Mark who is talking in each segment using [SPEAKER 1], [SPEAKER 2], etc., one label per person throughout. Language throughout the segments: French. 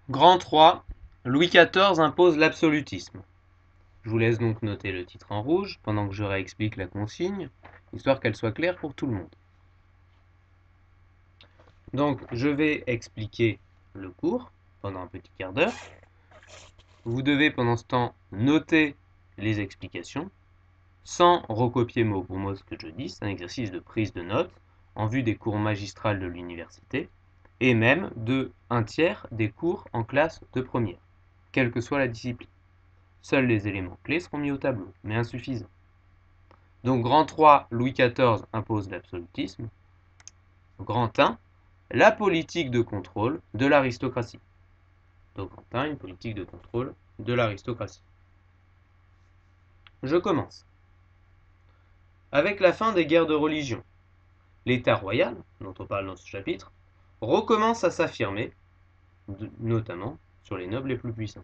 [SPEAKER 1] Grand 3, Louis XIV impose l'absolutisme. Je vous laisse donc noter le titre en rouge pendant que je réexplique la consigne, histoire qu'elle soit claire pour tout le monde. Donc je vais expliquer le cours pendant un petit quart d'heure. Vous devez pendant ce temps noter les explications, sans recopier mot pour mot ce que je dis. C'est un exercice de prise de notes en vue des cours magistrales de l'université et même de 1/3 des cours en classe de première, quelle que soit la discipline. Seuls les éléments clés seront mis au tableau, mais insuffisants. Donc grand 3, Louis XIV impose l'absolutisme. Grand 1, la politique de contrôle de l'aristocratie. Donc grand 1, une politique de contrôle de l'aristocratie. Je commence. Avec la fin des guerres de religion, l'État royal, dont on parle dans ce chapitre, recommence à s'affirmer, notamment sur les nobles les plus puissants.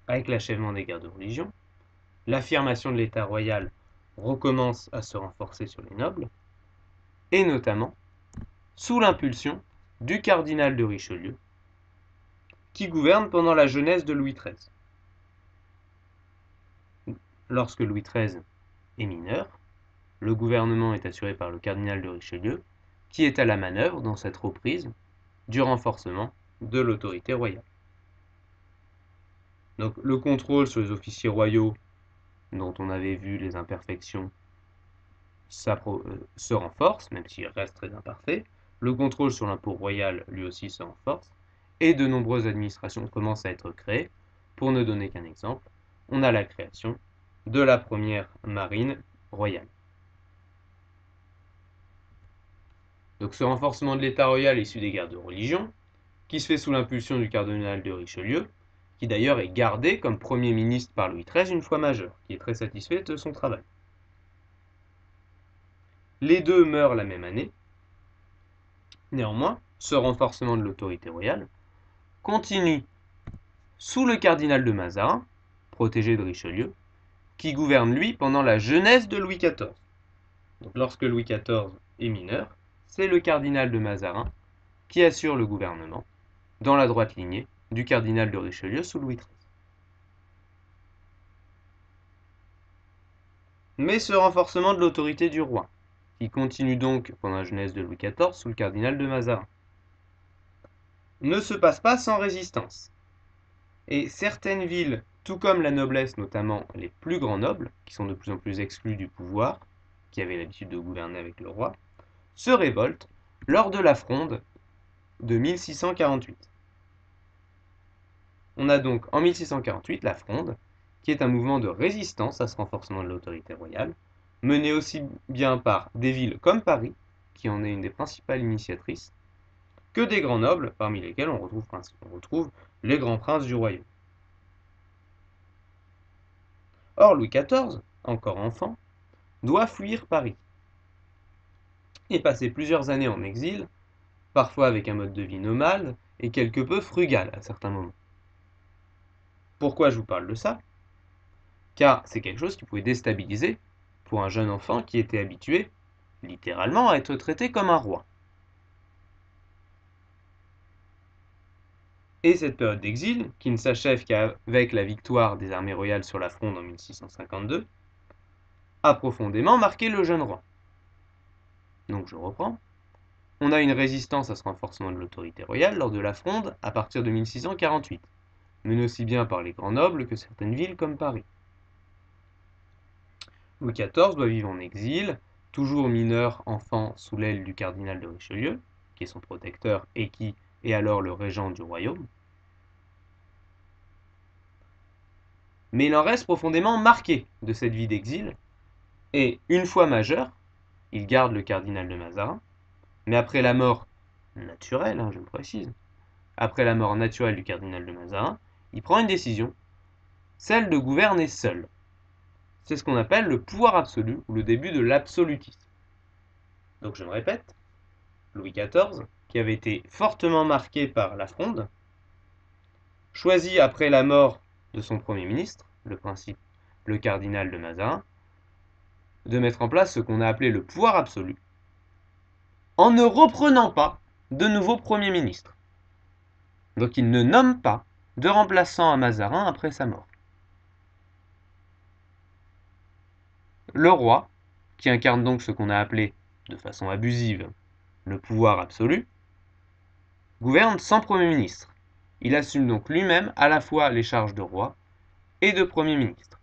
[SPEAKER 1] Avec l'achèvement des guerres de religion, l'affirmation de l'État royal recommence à se renforcer sur les nobles, et notamment sous l'impulsion du cardinal de Richelieu, qui gouverne pendant la jeunesse de Louis XIII. Lorsque Louis XIII est mineur, le gouvernement est assuré par le cardinal de Richelieu, qui est à la manœuvre dans cette reprise du renforcement de l'autorité royale. Donc le contrôle sur les officiers royaux, dont on avait vu les imperfections, se renforce, même s'il reste très imparfait. Le contrôle sur l'impôt royal, lui aussi, se renforce. Et de nombreuses administrations commencent à être créées. Pour ne donner qu'un exemple, on a la création de la première marine royale. Donc ce renforcement de l'État royal issu des guerres de religion, qui se fait sous l'impulsion du cardinal de Richelieu, qui d'ailleurs est gardé comme Premier ministre par Louis XIII une fois majeur, qui est très satisfait de son travail. Les deux meurent la même année. Néanmoins, ce renforcement de l'autorité royale continue sous le cardinal de Mazarin, protégé de Richelieu, qui gouverne lui pendant la jeunesse de Louis XIV. Donc lorsque Louis XIV est mineur, c'est le cardinal de Mazarin qui assure le gouvernement dans la droite lignée du cardinal de Richelieu sous Louis XIII. Mais ce renforcement de l'autorité du roi, qui continue donc pendant la jeunesse de Louis XIV sous le cardinal de Mazarin, ne se passe pas sans résistance. Et certaines villes, tout comme la noblesse, notamment les plus grands nobles, qui sont de plus en plus exclus du pouvoir, qui avaient l'habitude de gouverner avec le roi, se révoltent lors de la fronde de 1648. On a donc en 1648 la fronde, qui est un mouvement de résistance à ce renforcement de l'autorité royale, mené aussi bien par des villes comme Paris, qui en est une des principales initiatrices, que des grands nobles, parmi lesquels on retrouve les grands princes du royaume. Or Louis XIV, encore enfant, doit fuir Paris et passer plusieurs années en exil, parfois avec un mode de vie nomade et quelque peu frugal à certains moments. Pourquoi je vous parle de ça? Car c'est quelque chose qui pouvait déstabiliser pour un jeune enfant qui était habitué, littéralement, à être traité comme un roi. Et cette période d'exil, qui ne s'achève qu'avec la victoire des armées royales sur la Fronde en 1652, a profondément marqué le jeune roi. Donc je reprends. On a une résistance à ce renforcement de l'autorité royale lors de la Fronde à partir de 1648, menée aussi bien par les grands nobles que certaines villes comme Paris. Louis XIV doit vivre en exil, toujours mineur, enfant sous l'aile du cardinal de Richelieu, qui est son protecteur et qui est alors le régent du royaume. Mais il en reste profondément marqué de cette vie d'exil, et une fois majeur, il garde le cardinal de Mazarin, mais après la mort naturelle, je le précise, après la mort naturelle du cardinal de Mazarin, il prend une décision, celle de gouverner seul. C'est ce qu'on appelle le pouvoir absolu, ou le début de l'absolutisme. Donc je me répète, Louis XIV, qui avait été fortement marqué par la Fronde, choisit après la mort de son Premier ministre, le cardinal de Mazarin, de mettre en place ce qu'on a appelé le pouvoir absolu, en ne reprenant pas de nouveau Premier ministre. Donc il ne nomme pas de remplaçant à Mazarin après sa mort. Le roi, qui incarne donc ce qu'on a appelé, de façon abusive, le pouvoir absolu, gouverne sans Premier ministre. Il assume donc lui-même à la fois les charges de roi et de Premier ministre.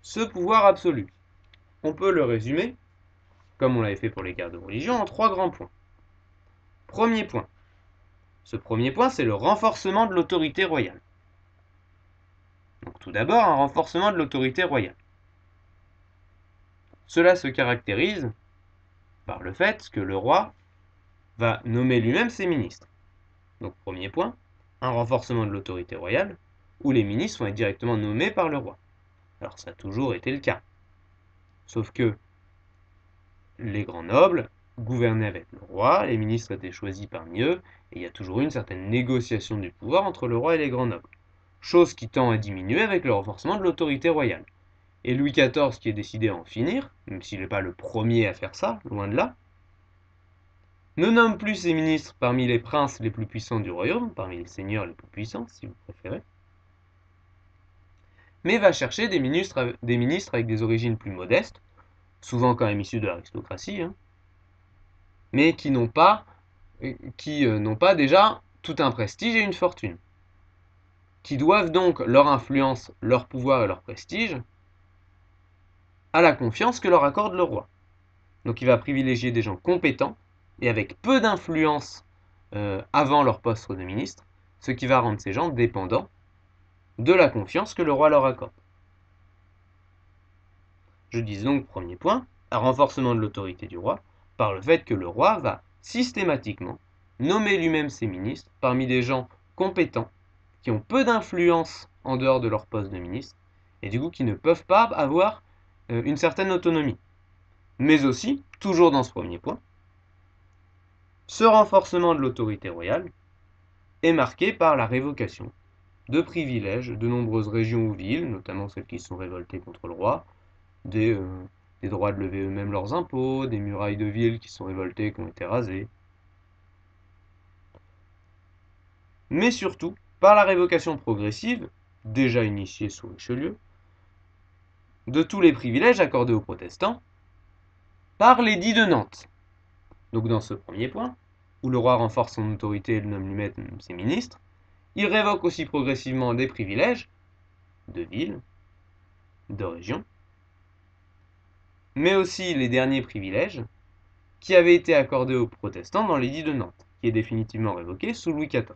[SPEAKER 1] Ce pouvoir absolu, on peut le résumer, comme on l'avait fait pour les guerres de religion, en 3 grands points. Premier point. Ce premier point, c'est le renforcement de l'autorité royale. Donc tout d'abord, un renforcement de l'autorité royale. Cela se caractérise par le fait que le roi va nommer lui-même ses ministres. Donc premier point, un renforcement de l'autorité royale, où les ministres vont être directement nommés par le roi. Alors ça a toujours été le cas. Sauf que les grands nobles gouvernaient avec le roi, les ministres étaient choisis parmi eux, et il y a toujours eu une certaine négociation du pouvoir entre le roi et les grands nobles. Chose qui tend à diminuer avec le renforcement de l'autorité royale. Et Louis XIV qui est décidé à en finir, même s'il n'est pas le premier à faire ça, loin de là, ne nomme plus ses ministres parmi les princes les plus puissants du royaume, parmi les seigneurs les plus puissants, si vous préférez, mais va chercher des ministres avec des origines plus modestes, souvent quand même issus de l'aristocratie, hein, mais qui n'ont pas déjà tout un prestige et une fortune, qui doivent donc leur influence, leur pouvoir et leur prestige à la confiance que leur accorde le roi. Donc il va privilégier des gens compétents et avec peu d'influence avant leur poste de ministre, ce qui va rendre ces gens dépendants de la confiance que le roi leur accorde. Je dis donc, premier point, un renforcement de l'autorité du roi par le fait que le roi va systématiquement nommer lui-même ses ministres parmi des gens compétents qui ont peu d'influence en dehors de leur poste de ministre et du coup qui ne peuvent pas avoir une certaine autonomie. Mais aussi, toujours dans ce premier point, ce renforcement de l'autorité royale est marqué par la révocation de privilèges de nombreuses régions ou villes, notamment celles qui se sont révoltées contre le roi, des droits de lever eux-mêmes leurs impôts, des murailles de villes qui sont révoltées, qui ont été rasées. Mais surtout, par la révocation progressive, déjà initiée sous Richelieu, de tous les privilèges accordés aux protestants par l'édit de Nantes. Donc dans ce premier point, où le roi renforce son autorité et nomme lui-même ses ministres, il révoque aussi progressivement des privilèges de villes, de régions, mais aussi les derniers privilèges qui avaient été accordés aux protestants dans l'édit de Nantes, qui est définitivement révoqué sous Louis XIV.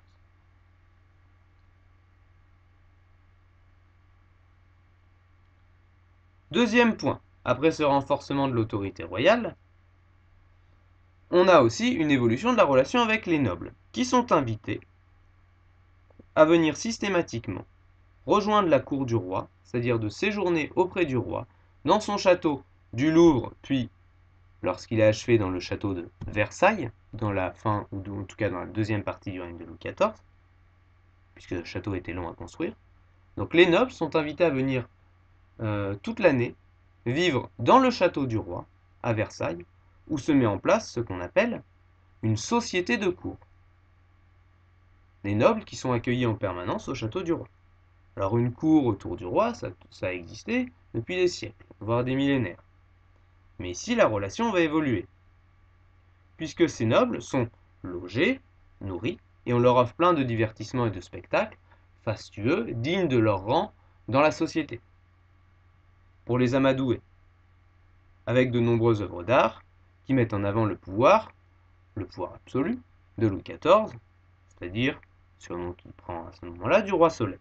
[SPEAKER 1] Deuxième point, après ce renforcement de l'autorité royale, on a aussi une évolution de la relation avec les nobles, qui sont invités à venir systématiquement rejoindre la cour du roi, c'est-à-dire de séjourner auprès du roi, dans son château du Louvre, puis lorsqu'il est achevé dans le château de Versailles, dans la fin, ou en tout cas dans la deuxième partie du règne de Louis XIV, puisque le château était long à construire. Donc les nobles sont invités à venir toute l'année vivre dans le château du roi, à Versailles, où se met en place ce qu'on appelle une société de cour. Les nobles qui sont accueillis en permanence au château du roi. Alors une cour autour du roi, ça a existé depuis des siècles, voire des millénaires. Mais ici, la relation va évoluer, puisque ces nobles sont logés, nourris, et on leur offre plein de divertissements et de spectacles fastueux, dignes de leur rang dans la société, pour les amadouer, avec de nombreuses œuvres d'art qui mettent en avant le pouvoir absolu, de Louis XIV, c'est-à-dire, surnom qu'il prend à ce moment-là, du roi Soleil.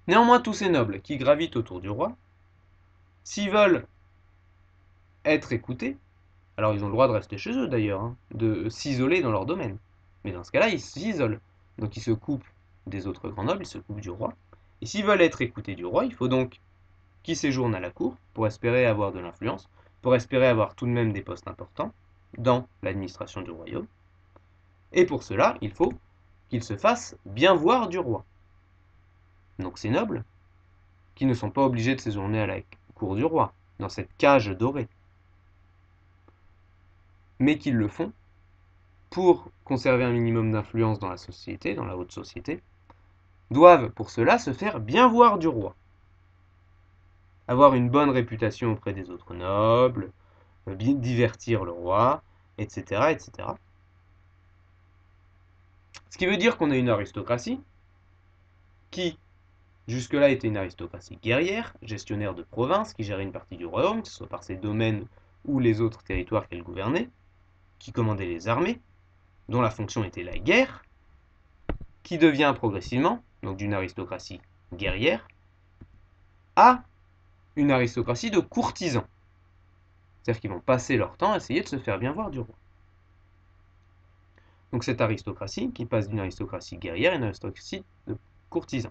[SPEAKER 1] Néanmoins, tous ces nobles qui gravitent autour du roi, s'ils veulent être écoutés, alors ils ont le droit de rester chez eux d'ailleurs, hein, de s'isoler dans leur domaine. Mais dans ce cas-là, ils s'isolent. Donc ils se coupent des autres grands nobles, ils se coupent du roi. Et s'ils veulent être écoutés du roi, il faut donc qu'ils séjournent à la cour pour espérer avoir de l'influence, pour espérer avoir tout de même des postes importants dans l'administration du royaume. Et pour cela, il faut qu'ils se fassent bien voir du roi. Donc ces nobles, qui ne sont pas obligés de séjourner à la cour du roi, dans cette cage dorée, mais qu'ils le font pour conserver un minimum d'influence dans la société, dans la haute société, doivent pour cela se faire bien voir du roi, avoir une bonne réputation auprès des autres nobles, bien divertir le roi, etc., etc. Ce qui veut dire qu'on a une aristocratie qui, jusque-là, était une aristocratie guerrière, gestionnaire de provinces, qui gérait une partie du royaume, que ce soit par ses domaines ou les autres territoires qu'elle gouvernait, qui commandait les armées, dont la fonction était la guerre, qui devient progressivement, donc d'une aristocratie guerrière, à une aristocratie de courtisans. C'est-à-dire qu'ils vont passer leur temps à essayer de se faire bien voir du roi. Donc cette aristocratie qui passe d'une aristocratie guerrière à une aristocratie de courtisans.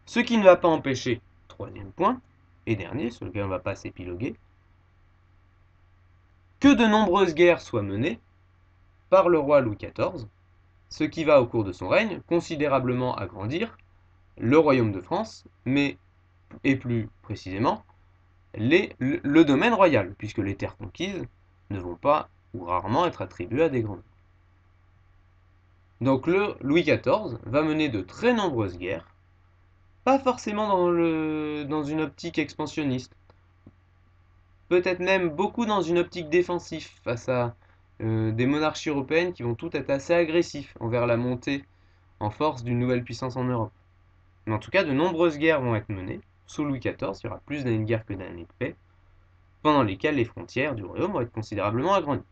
[SPEAKER 1] Ce qui ne va pas empêcher, troisième point, et dernier, sur lequel on ne va pas s'épiloguer, que de nombreuses guerres soient menées par le roi Louis XIV, ce qui va, au cours de son règne, considérablement agrandir le royaume de France, et plus précisément, le domaine royal, puisque les terres conquises ne vont pas ou rarement être attribuées à des grands. Donc le Louis XIV va mener de très nombreuses guerres, pas forcément dans une optique expansionniste, peut-être même beaucoup dans une optique défensive face à des monarchies européennes qui vont toutes être assez agressifs envers la montée en force d'une nouvelle puissance en Europe. Mais en tout cas, de nombreuses guerres vont être menées. Sous Louis XIV, il y aura plus d'années de guerre que d'années de paix, pendant lesquelles les frontières du royaume vont être considérablement agrandies.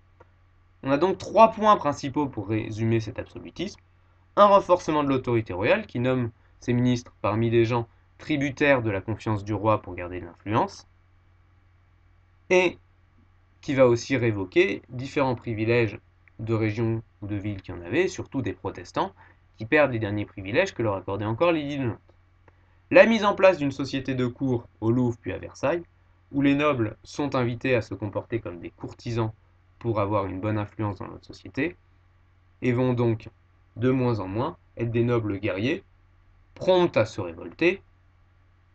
[SPEAKER 1] On a donc 3 points principaux pour résumer cet absolutisme. Un renforcement de l'autorité royale, qui nomme ses ministres parmi des gens tributaires de la confiance du roi pour garder de l'influence, et qui va aussi révoquer différents privilèges de régions ou de villes qui en avaient, surtout des protestants, qui perdent les derniers privilèges que leur accordait encore l'Édit de Nantes. La mise en place d'une société de cour au Louvre puis à Versailles, où les nobles sont invités à se comporter comme des courtisans pour avoir une bonne influence dans notre société, et vont donc de moins en moins être des nobles guerriers, prompts à se révolter.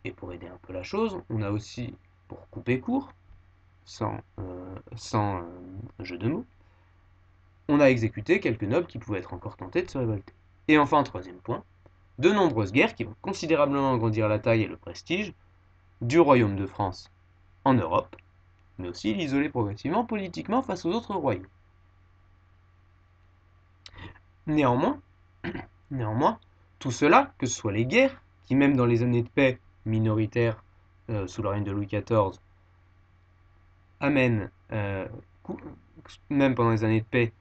[SPEAKER 1] Et pour aider un peu la chose, on a aussi, pour couper court, sans jeu de mots, on a exécuté quelques nobles qui pouvaient être encore tentés de se révolter. Et enfin, troisième point, de nombreuses guerres qui vont considérablement agrandir la taille et le prestige du royaume de France en Europe, mais aussi l'isoler progressivement politiquement face aux autres royaumes. Néanmoins, tout cela, que ce soit les guerres, qui même dans les années de paix minoritaires sous le règne de Louis XIV, amènent, même pendant les années de paix,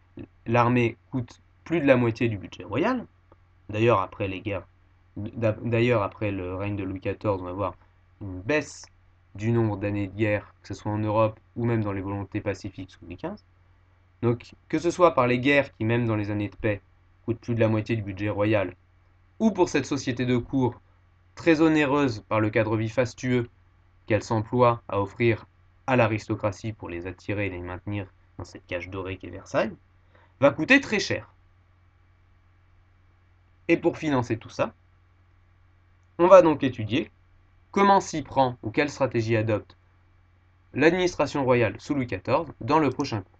[SPEAKER 1] l'armée coûte plus de la moitié du budget royal. D'ailleurs, après les guerres, après le règne de Louis XIV, on va voir une baisse du nombre d'années de guerre, que ce soit en Europe ou même dans les volontés pacifiques sous Louis XV. Donc, que ce soit par les guerres qui, même dans les années de paix, coûtent plus de la moitié du budget royal, ou pour cette société de cour, très onéreuse par le cadre de vie fastueux qu'elle s'emploie à offrir à l'aristocratie pour les attirer et les maintenir dans cette cage dorée qu'est Versailles, va coûter très cher. Et pour financer tout ça, on va donc étudier comment s'y prend ou quelle stratégie adopte l'administration royale sous Louis XIV dans le prochain cours.